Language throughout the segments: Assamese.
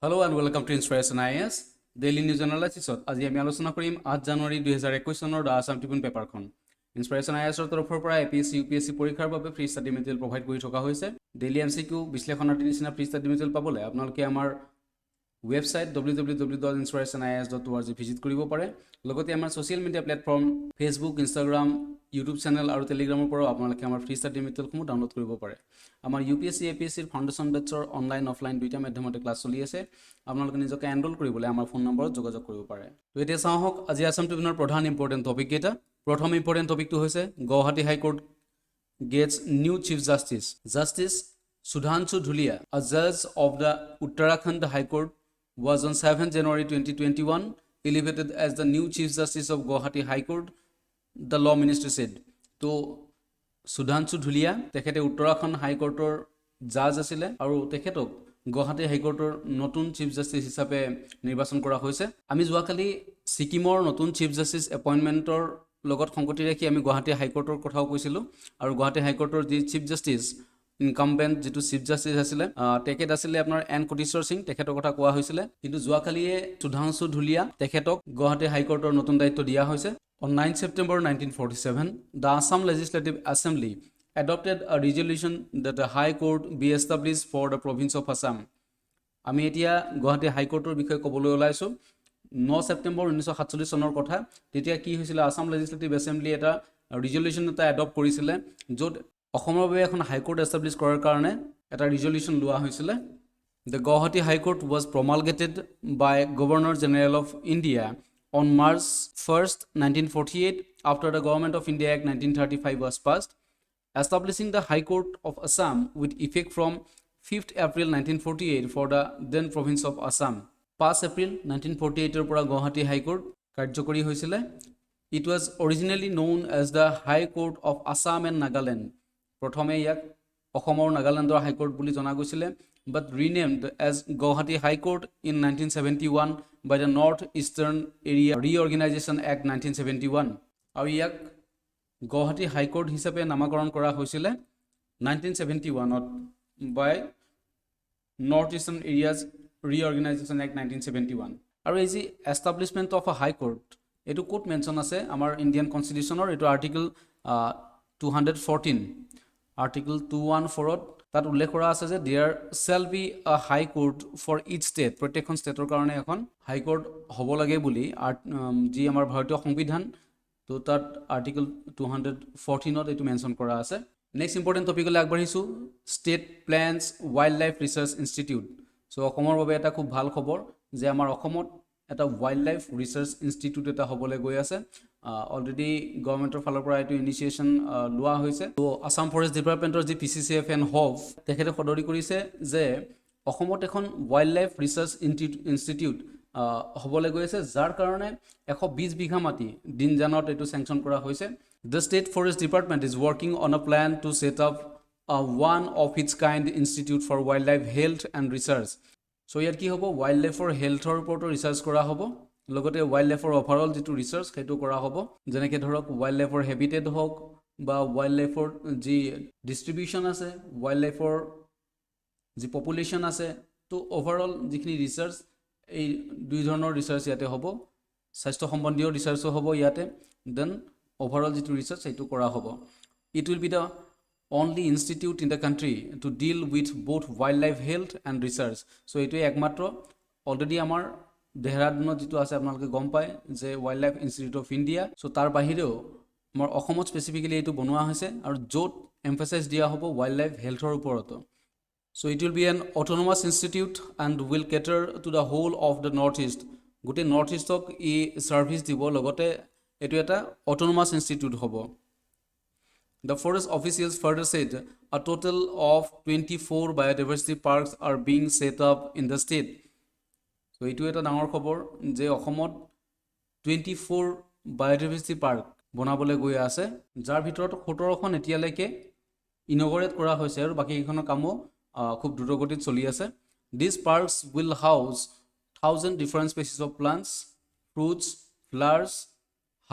Hello and welcome to Inspiration IAS Daily News Analysis. আজি আমি আলোচনা কৰিম 8 জানুৱাৰী 2021 চনৰ দা আসাম ট্ৰিবিউন পেপাৰখন। Inspiration IAS ৰ তৰফৰ পৰা APSC UPSC পৰীক্ষাৰ বাবে ফ্ৰী ষ্টাডি মেটেৰিয়েল প্ৰভাইড কৰি থকা হৈছে। ডেইলি MCQ বিশ্লেষণাৰ্থী নিচিনা ফ্ৰী ষ্টাডি মেটেৰিয়েল পাবলৈ আপোনালোকে আমাৰ ৱেবছাইট www.inspirationis.org ভিজিট কৰিব পাৰে। লগতে আমাৰ social media platform Facebook, Instagram, YouTube channel আৰু টেলিগ্ৰামৰ পৰা আপোনালোকে আমাৰ ফ্ৰী ষ্টাডি মেটেৰিয়েলসমূহ ডাউনলোড কৰিব পাৰে। আমাৰ UPSC APSC ফাউণ্ডেশ্যন বেটছৰ অনলাইন অফলাইন দুইটা মাধ্যমতে ক্লাছ চলি আছে। আপোনালোকে নিজকে এনৰোল কৰিবলৈ আমাৰ ফোন নম্বৰত যোগাযোগ কৰিব পাৰে। তো এতিয়া চাওঁ হওক আজি আসাম ট্ৰিবিউনৰ প্ৰধান ইম্পৰ্টেণ্ট টপিক কেইটা। প্ৰথম ইম্পৰ্টেণ্ট টপিকটো হৈছে Guwahati high court gets new chief justice. Justice Sudhanshu Dhulia, a judge of the Uttarakhand High Court, was on 7 January 2021 elevated as the new Chief Justice of Guwahati High Court, the Law Ministry said. So, Sudhanshu Dhulia, তেখেতে Uttarakhand High Court or judge আছিলে আৰু তেখেতক Guwahati High Court or নতুন Chief Justice হিচাপে নিৰ্বাচন কৰা হৈছে। আমি যোৱাকালি সিকিমৰ নতুন Chief Justice এপইণ্টমেণ্টৰ লগত সংগতি ৰাখি আমি গুৱাহাটী হাইকোৰ্টৰ কথাও কৈছিলোঁ আৰু গুৱাহাটী হাইকোৰ্টৰ যি চিফ জাষ্টিছ ইনকামবেন্ট যেটো চিফ জাষ্টিছ আছিলে তেখেত আছিলে আপোনাৰ এন কোটেশ্বৰ সিং, তেখেতৰ কথা কোৱা হৈছিলে। কিন্তু যোৱাকালিয়ে সুধাংশু ধুলিয়া তেখেতক গুৱাহাটী হাইকোৰ্টৰ নতুন দায়িত্ব দিয়া হৈছে। On 9 September 1947, the Assam Legislative Assembly adopted a resolution that the High Court be established for the province of Assam. আমি এতিয়া গুৱাহাটী হাইকোৰ্টৰ বিষয়ে ক'বলৈ ওলাইছোঁ। 9 ছেপ্টেম্বৰ 1947 চনৰ কথা। তেতিয়া কি হৈছিলে, আসাম লেজিসলেটিভ এছেম্বলি এটা ৰিজলিউশ্যন এটা এডপ্ট কৰিছিলে, য'ত অসমৰ বাবে এখন হাইকোৰ্ট এষ্টাব্লিছ কৰাৰ কাৰণে এটা ৰিজলিউশ্যন লোৱা হৈছিলে। The Guwahati High Court was promulgated by Governor General of India on March 1st, 1948 after the Government of India Act 1935 was passed, establishing the High Court of Assam with effect from 5th April 1948 for the then province of Assam. 5 April 1948 ৰ পৰা গুৱাহাটী হাইকোৰ্ট কাৰ্যকৰী হৈছিলে। It was originally known as the High Court of Assam and Nagaland. প্ৰথমে ইয়াক অসমৰ নাগালেণ্ডৰ হাইকোৰ্ট বুলি জনা গৈছিলে, but renamed as Guwahati High Court in 1971 by the North Eastern Area Reorganization Act 1971. আৰু ইয়াক গুৱাহাটী হাইকোৰ্ট হিচাপে নামাকৰণ কৰা হৈছিলে 1971ত by North Eastern Areas Reorganization Act 1971. আৰু এই যি এষ্টাব্লিছমেণ্ট অফ আ হাইকোৰ্ট এইটো ক'ত মেনশ্যন আছে আমাৰ ইণ্ডিয়ান কনষ্টিটিউশ্যনৰ, এইটো আৰ্টিকল 214 আৰ্টিকল 214ত তাত উল্লেখ কৰা আছে যে there shall be a high court for each state, প্ৰত্যেকখন ষ্টেটৰ কাৰণে এখন হাইকোৰ্ট হ'ব লাগে বুলি যি আমাৰ ভাৰতীয় সংবিধান, তো তাত আৰ্টিকল 214ত এইটো মেনশ্যন কৰা আছে। নেক্সট ইম্পৰ্টেণ্ট টপিকলৈ আগবাঢ়িছোঁ, state plains wild life research institute. So' অসমৰ বাবে এটা খুব ভাল খবৰ যে আমাৰ অসমত এটা ৱাইল্ড লাইফ ৰিচাৰ্চ ইনষ্টিটিউট এটা হ'বলৈ গৈ আছে। অলৰেডি গভৰ্ণমেণ্টৰ ফালৰ পৰা এইটো ইনিচিয়েশ্যন লোৱা হৈছে। ত' আসাম ফৰেষ্ট ডিপাৰ্টমেণ্টৰ যি PCCF এণ্ড হভ তেখেতে সদৰি কৰিছে যে অসমত এখন ৱাইল্ড লাইফ ৰিচাৰ্চ ইনষ্টিটিউট হ'বলৈ গৈ আছে, যাৰ কাৰণে 120 বিঘা মাটি দিনজানত এইটো চেংচন কৰা হৈছে। The State Forest Department is working on a plan to set up a one of its kind institute for wildlife health and research. So ইয়াত কি হ'ব, ৱাইল্ড লাইফৰ হেল্থৰ ওপৰতো ৰিচাৰ্চ কৰা হ'ব, লগতে ৱাইল্ড লাইফৰ অভাৰঅল যিটো ৰিচাৰ্চ সেইটো কৰা হ'ব। যেনেকৈ ধৰক ৱাইল্ড লাইফৰ হেবিটেট হওক বা ৱাইল্ড লাইফৰ যি ডিষ্ট্ৰিবিউশ্যন আছে, ৱাইল্ড লাইফৰ যি পপুলেশ্যন আছে, তো অভাৰঅল যিখিনি ৰিচাৰ্চ এই দুই ধৰণৰ ৰিচাৰ্চ ইয়াতে হ'ব। স্বাস্থ্য সম্বন্ধীয় ৰিচাৰ্চো হ'ব ইয়াতে, দেন অভাৰঅল যিটো ৰিচাৰ্চ সেইটো কৰা হ'ব। It will B the only institute in the country to deal with both wildlife health and research. So এইটোৱে একমাত্ৰ অলৰেডি আমাৰ দেহৰাদুনত যিটো আছে আপোনালোকে গম পায় যে wild life institute of India. So' তাৰ বাহিৰেও আমাৰ অসমত স্পেচিফিকেলি এইটো বনোৱা হৈছে আৰু য'ত এমফাচাইজ দিয়া হ'ব ৱাইল্ড লাইফ হেল্থৰ ওপৰতো। So' it will be an autonomous institute and will cater to the whole of the north east. গোটেই নৰ্থ ইষ্টক ই ছাৰ্ভিচ দিব, লগতে এইটো এটা অট'নমাছ ইনষ্টিটিউট হ'ব। The forest officials further said a total of 24 biodiversity parks are being set up in the state. So এইটো এটা ডাঙৰ খবৰ যে অসমত 24 biodiversity park বনাবলৈ গৈ আছে, যাৰ ভিতৰত 17খন এতিয়ালৈকে ইনগৰেট কৰা হৈছে আৰু বাকীকেইখনৰ কামো খুব দ্ৰুতগতিত চলি আছে। These parks will house 1000 different species of plants, fruits, flowers,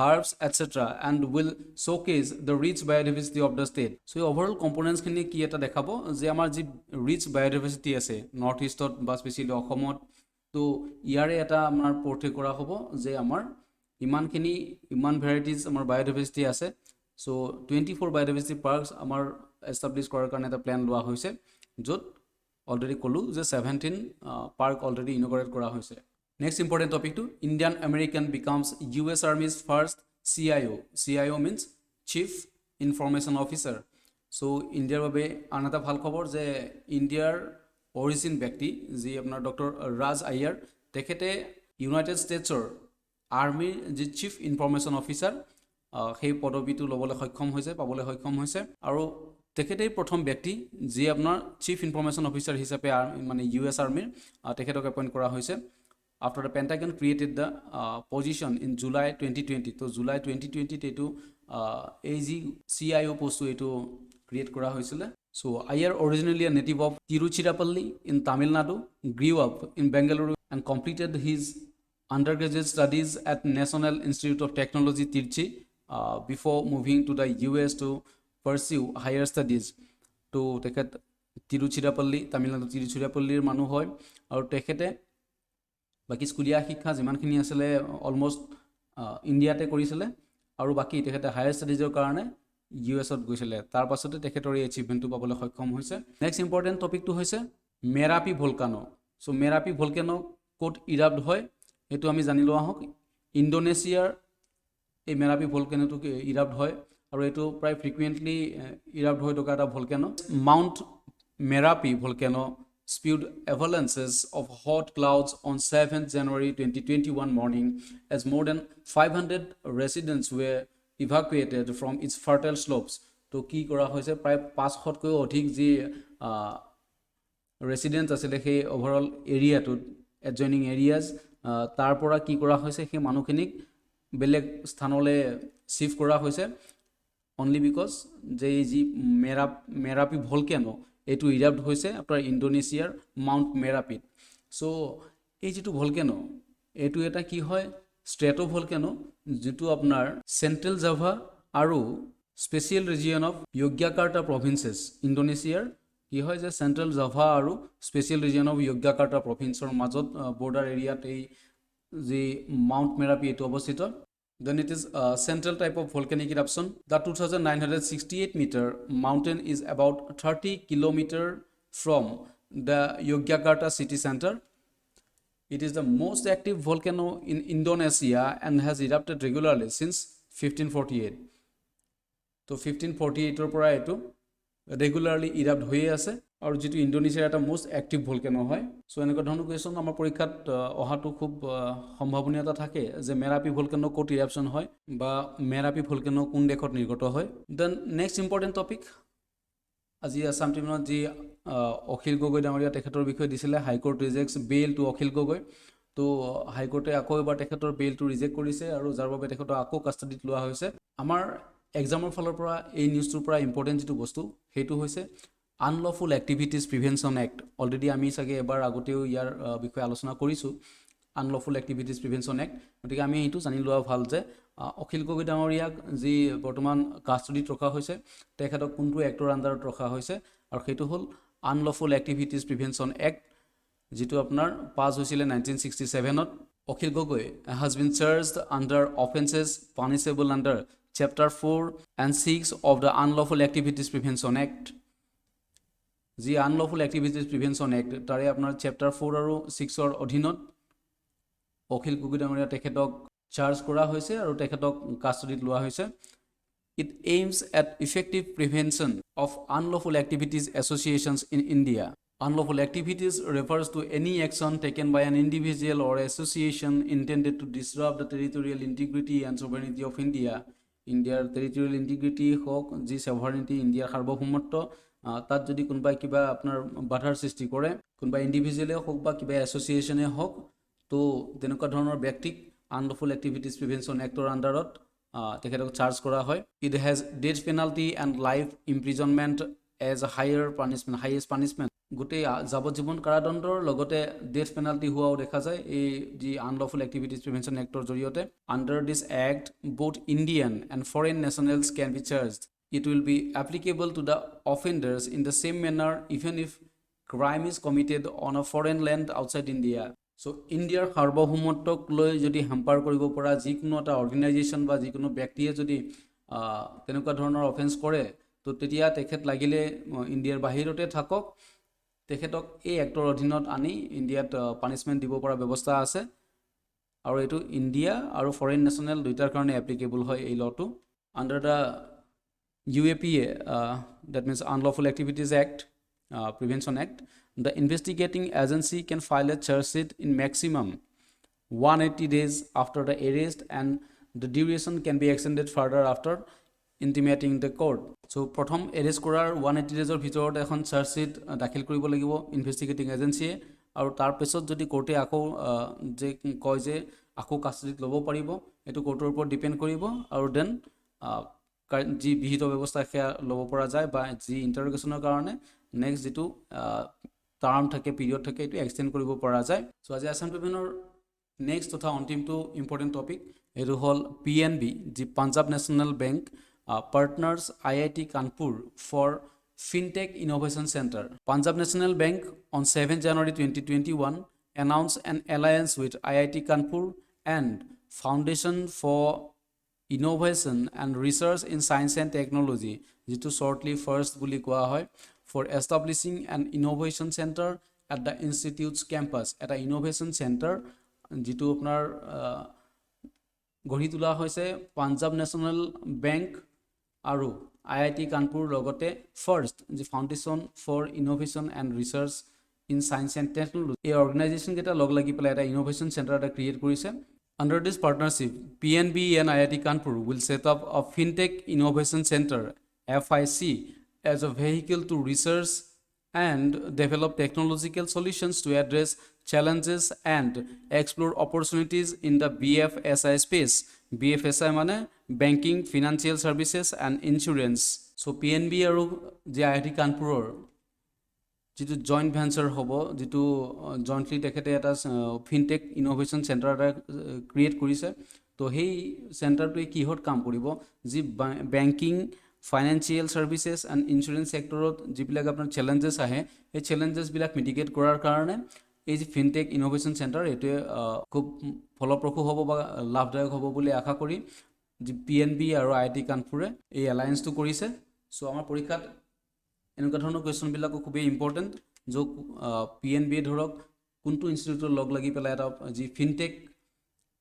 herbs, etc., and will showcase the rich biodiversity of the state. So overall components খিনি কি এটা দেখাব যে আমাৰ যি rich biodiversity আছে নৰ্থ ইষ্টত বা স্পেচিয়েলি অসমত, তো ইয়াৰে এটা আমাৰ পৰ্ট্ৰে কৰা হ'ব যে আমাৰ ইমান ভেৰাইটিজ আমাৰ বায়োডাইভাৰ্চিটি আছে। সো 24 বায়োডাইভাৰ্চিটি পাৰ্কছ আমাৰ এষ্টাব্লিছ কৰাৰ কাৰণে এটা প্লেন লোৱা হৈছে, য'ত অলৰেডি ক'লোঁ যে 17 পাৰ্ক অলৰেডি ইনগৰেট কৰা হৈছে। নেক্সট ইম্পৰ্টেণ্ট টপিকটো Indian American becomes US Army's first CIO। CIO means chief information officer. So ইণ্ডিয়াৰ বাবে আন এটা ভাল খবৰ যে ইণ্ডিয়াৰ অৰিজিন ব্যক্তি যি আপোনাৰ ডক্টৰ ৰাজ আয়াৰ, তেখেতে ইউনাইটেড ষ্টেটছৰ আৰ্মিৰ যি চিফ ইনফৰমেশ্যন অফিচাৰ সেই পদবীটো ল'বলৈ পাবলৈ সক্ষম হৈছে। আৰু তেখেতেই প্ৰথম ব্যক্তি যি আপোনাৰ চিফ ইনফৰমেশ্যন অফিচাৰ হিচাপে মানে US আৰ্মিৰ তেখেতক এপইণ্ট কৰা হৈছে। After the Pentagon created the position in July 2020। তো জুলাই 2020 এইটো এই যি CIO পষ্টটো এইটো ক্ৰিয়েট কৰা হৈছিলে। So Iyer, originally a native of Tiruchirappalli in Tamil Nadu, grew up in Bengaluru and completed his undergraduate studies at National Institute of Technology, Tirchi, before moving to the US to pursue higher studies. To tekhet Tiruchirappalli, Tamil Nadu Tiruchirappallir manu hoy, aru tekhete baki skulia shikha jimankhini asile almost India te korisile, aru baki tekhete higher studies er karone US-ত গৈছিলে। তাৰ পাছতে তেখেতৰ এই এচিভমেণ্টটো পাবলৈ সক্ষম হৈছে। নেক্সট ইম্পৰ্টেণ্ট টপিকটো হৈছে মেৰাপি ভলকানো। চ' মেৰাপি ভলকানো ক'ত ইৰাপ্ট হয় সেইটো আমি জানি লোৱা হওক। ইণ্ডোনেছিয়াৰ এই মেৰাপি ভলকানোটো ইৰাপ্ট হয় আৰু এইটো প্ৰায় ফ্ৰিকুৱেণ্টলি ইৰাপ্ট হৈ থকা এটা volcano. Mount Merapi volcano spewed avalanches of hot clouds on 7th January 2021 morning as more than 500 residents were evacuated from its fertile slopes. তো কি কৰা হৈছে প্ৰায় 500তকৈ অধিক যি ৰেচিডেণ্ট আছিলে সেই ওভাৰঅল এৰিয়াটোত এডজইনিং এৰিয়াজ তাৰ পৰা কি কৰা হৈছে সেই মানুহখিনিক বেলেগ স্থানলৈ শিফ্ট কৰা হৈছে অনলি বিকজ যে যি মেৰাপি ভলকানো এইটো ইৰাপ্ট হৈছে আপোনাৰ ইণ্ডোনেছিয়াৰ মাউণ্ট মেৰাপিত। চ' এই যিটো ভলকানো এইটো এটা কি হয় ষ্ট্ৰেটো ভলকানো, যিটো আপোনাৰ চেণ্ট্ৰেল জাভা আৰু স্পেচিয়েল ৰিজিয়ন অফ য়গ্যাকাৰ্টা প্ৰভিন্সেছ ইণ্ডোনেছিয়াৰ কি হয় যে চেণ্ট্ৰেল জাভা আৰু স্পেচিয়েল ৰিজিয়ন অফ য়গ্যাকাৰ্টা প্ৰভিন্সৰ মাজত বৰ্ডাৰ এৰিয়াত এই যি মাউণ্ট মেৰাপি এইটো অৱস্থিত। Then it is a central type of volcanic eruption. The 2,968 meter mountain is about 30 kilometer from the Yogyakarta city center. It is the most active volcano in Indonesia and has erupted regularly since 1548. So 1548 পৰা এইটো ৰেগুলাৰলি ইৰাপ্ট হৈ আছে আৰু যেটো ইণ্ডোনেছিয়াৰ এটা মোস্ট এক্টিভ ভলকানো হয়। সো এনেকুৱা ধৰণৰ কোৱেশ্যন আমাৰ পৰীক্ষাত অহাটো খুব সম্ভাৱনীয়তা থাকে যে মেৰাপি ভলকানো ক'ত ইৰাপশ্যন হয় বা মেৰাপি ভলকানো কোন দেশত নিৰ্গত হয়। দেন নেক্সট ইম্পৰ্টেণ্ট টপিক আজি আছাম ট্ৰিবিউনত যি অখিল গগৈ ডাঙৰীয়া তেখেতৰ বিষয়ে দিছিলে high court rejects bail to Akhil Gogoi. তো হাইকোৰ্টে আকৌ এবাৰ তেখেতৰ বেইলটো ৰিজেক্ট কৰিছে আৰু যাৰ বাবে তেখেতক আকৌ কাষ্টাডিত লোৱা হৈছে। আমাৰ এক্সামৰ ফালৰ পৰা এই নিউজটোৰ পৰা ইম্পৰ্টেণ্ট যিটো বস্তু সেইটো হৈছে unlawful activities prevention act. Already আমি চাগে এবাৰ আগতেও ইয়াৰ বিষয়ে আলোচনা কৰিছোঁ আনলফুল এক্টিভিটিজ প্ৰিভেনশ্যন এক্ট। গতিকে আমি এইটো জানি লোৱা ভাল যে অখিল গগৈ ডাঙৰীয়াক যি বৰ্তমান কাষ্টডিত ৰখা হৈছে তেখেতক কোনটো এক্টৰ আণ্ডাৰত ৰখা হৈছে আৰু সেইটো হ'ল আনলফুল এক্টিভিটিজ প্ৰিভেনশ্যন এক্ট, যিটো আপোনাৰ পাছ হৈছিলে 1967ত। Akhil Gogoi has been charged under offenses punishable under Chapter 4 and 6 of the Unlawful Activities Prevention Act. যি আনলফুল এক্টিভিটিজ প্ৰিভেনশ্যন এক্ট তাৰে আপোনাৰ চেপ্টাৰ 4 আৰু 6ৰ অধীনত অখিল গগৈ ডাঙৰীয়া তেখেতক চাৰ্জ কৰা হৈছে আৰু তেখেতক কাষ্টডিত লোৱা হৈছে। It AIIMS at effective prevention of unlawful activities associations in India. Unlawful activities refers to any action taken by an individual or association intended to disrupt the territorial integrity and sovereignty of India. ইণ্ডিয়াৰ টেৰিটৰিয়েল ইণ্টিগ্ৰিটি হওক যি সভাৰেণ্টি ইণ্ডিয়াৰ সাৰ্বভৌমত্ব তাত যদি কোনোবাই কিবা আপোনাৰ বাধাৰ সৃষ্টি কৰে কোনোবা ইণ্ডিভিজুৱেলে হওক বা কিবা এছ'চিয়েশ্যনে হওক তো তেনেকুৱা ধৰণৰ ব্যক্তিক আনলফুল এক্টিভিটিজ প্ৰিভেনশ্যন এক্টৰ আণ্ডাৰত তেখেতক চাৰ্জ কৰা হয়। It has death penalty and life imprisonment as a higher punishment, highest punishment. গোটেই যাৱজ্জীৱন কাৰাদণ্ডৰ লগতে ডেথ পেনাল্টি হোৱাও দেখা যায় এই যি আনলফুল এক্টিভিটিজ প্ৰিভেনশ্যন এক্টৰ জৰিয়তে। Under this act both Indian and foreign nationals can be charged. It will be applicable to the offenders in the same manner even if crime is committed on a foreign land outside India. So ইণ্ডিয়াৰ সাৰ্বভৌমত্বক লৈ যদি হেম্পাৰ কৰিব পৰা যিকোনো এটা অৰ্গেনাইজেশ্যন বা যিকোনো ব্যক্তিয়ে যদি তেনেকুৱা ধৰণৰ অফেন্স কৰে তো তেতিয়া তেখেত লাগিলে ইণ্ডিয়াৰ বাহিৰতে থাকক, তেখেতক এই এক্টৰ অধীনত আনি ইণ্ডিয়াত পানিছমেণ্ট দিব পৰা ব্যৱস্থা আছে আৰু এইটো ইণ্ডিয়া আৰু ফৰেইন নেশ্যনেল দুইটাৰ কাৰণে এপ্লিকেবল হয় এই লটো। Under the UAPA, that means Unlawful Activities Act, Prevention Act, the investigating agency can file a charge sheet in maximum 180 days after the arrest and the duration can be extended further after intimating the court. So প্ৰথম এৰেষ্ট কৰাৰ 180 ডেজৰ ভিতৰত এখন চাৰ্জ শ্বীট দাখিল কৰিব লাগিব ইনভেষ্টিগেটিং এজেঞ্চিয়ে আৰু তাৰ পিছত যদি কোৰ্টে আকৌ যে কয় যে আকৌ কাষ্টডিত ল'ব পাৰিব এইটো কোৰ্টৰ ওপৰত ডিপেণ্ড কৰিব আৰু দেন যি বিহিত ব্যৱস্থা সেয়া ল'ব পৰা যায় বা যি ইণ্টাৰগেশ্যনৰ কাৰণে নেক্সট যিটো টাৰ্ম থাকে পিৰিয়ড থাকে এইটো এক্সটেণ্ড কৰিব পৰা যায়। চ' আজি আছাম ট্ৰিবিউনৰ নেক্সট তথা অন্তিমটো ইম্পৰ্টেণ্ট টপিক এইটো হ'ল PNB, যি Punjab national bank partners IIT Kanpur for FinTech Innovation Center. Punjab National Bank on 7 January 2021 announced an alliance with IIT Kanpur and Foundation for Innovation and Research in Science and Technology, jitu shortly FIRST বুলি কোৱা হয়, for establishing an innovation center at the institute's campus. Eta innovation center jitu apnar গঢ়ি তোলা হৈছে পাঞ্জাৱ নেশ্যনেল বেংক আৰু IIT কানপুৰ লগতে ফাৰ্ষ্ট যি foundation for innovation and research in science and technology এই অৰ্গেনাইজেশ্যন কেইটা লগ লাগি পেলাই এটা ইনোভেশ্যন চেণ্টাৰ এটা ক্ৰিয়েট কৰিছে। Under this partnership PNB and IIT Kanpur will set up a fintech innovation centre FIC as a vehicle to research and develop technological solutions to address challenges and explore opportunities in the BFSI space. BFSI মানে Banking, Financial Services and Insurance. So PNB আৰু যে IIT কানপুৰৰ যিটো জইণ্ট ভেঞ্চাৰ হ'ব, যিটো জইণ্টলি তেখেতে এটা ফিনটেক ইনোভেশ্যন চেণ্টাৰ এটা ক্ৰিয়েট কৰিছে। তো সেই চেণ্টাৰটোৱে কিহত কাম কৰিব, যি banking, financial services and insurance ছেক্টৰত যিবিলাক আপোনাৰ চেলেঞ্জেছ আহে সেই চেলেঞ্জেছবিলাক মিটিগেট কৰাৰ কাৰণে এই যি ফিনটেক ইনোভেশ্যন চেণ্টাৰ এইটোৱে খুব ফলপ্ৰসূ হ'ব বা লাভদায়ক হ'ব বুলি আশা কৰি যি PNB আৰু IIT কানপুৰে এই এলায়েন্সটো কৰিছে। চ' আমাৰ পৰীক্ষাত এনেকুৱা ধৰণৰ কুৱেশ্যনবিলাকো খুবেই ইম্পৰ্টেণ্ট, য'ত PNB ধৰক কোনটো ইনষ্টিটিউটৰ লগ লাগি পেলাই এটা যি ফিনটেক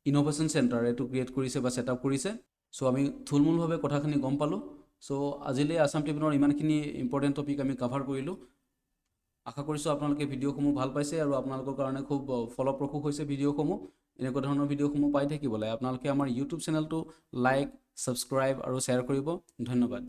ইনোভেশ্যন চেণ্টাৰ এইটো ক্ৰিয়েট কৰিছে বা ছেট আপ কৰিছে। চ' আমি থুলমূলভাৱে কথাখিনি গম পালোঁ। চ' আজিলৈ আছাম ট্ৰিবিউনৰ ইমানখিনি ইম্পৰ্টেণ্ট টপিক আমি কাভাৰ কৰিলোঁ। আশা কৰিছোঁ আপোনালোকে ভিডিঅ'সমূহ ভাল পাইছে আৰু আপোনালোকৰ কাৰণে খুব ফলপ্ৰসূ হৈছে ভিডিঅ'সমূহ। এনেকুৱা ধৰণৰ ভিডিঅ'সমূহ পাই থাকিবলৈ আপোনালোকে আমাৰ ইউটিউব চেনেলটো লাইক, ছাবস্ক্ৰাইব আৰু শ্বেয়াৰ কৰিব। ধন্যবাদ।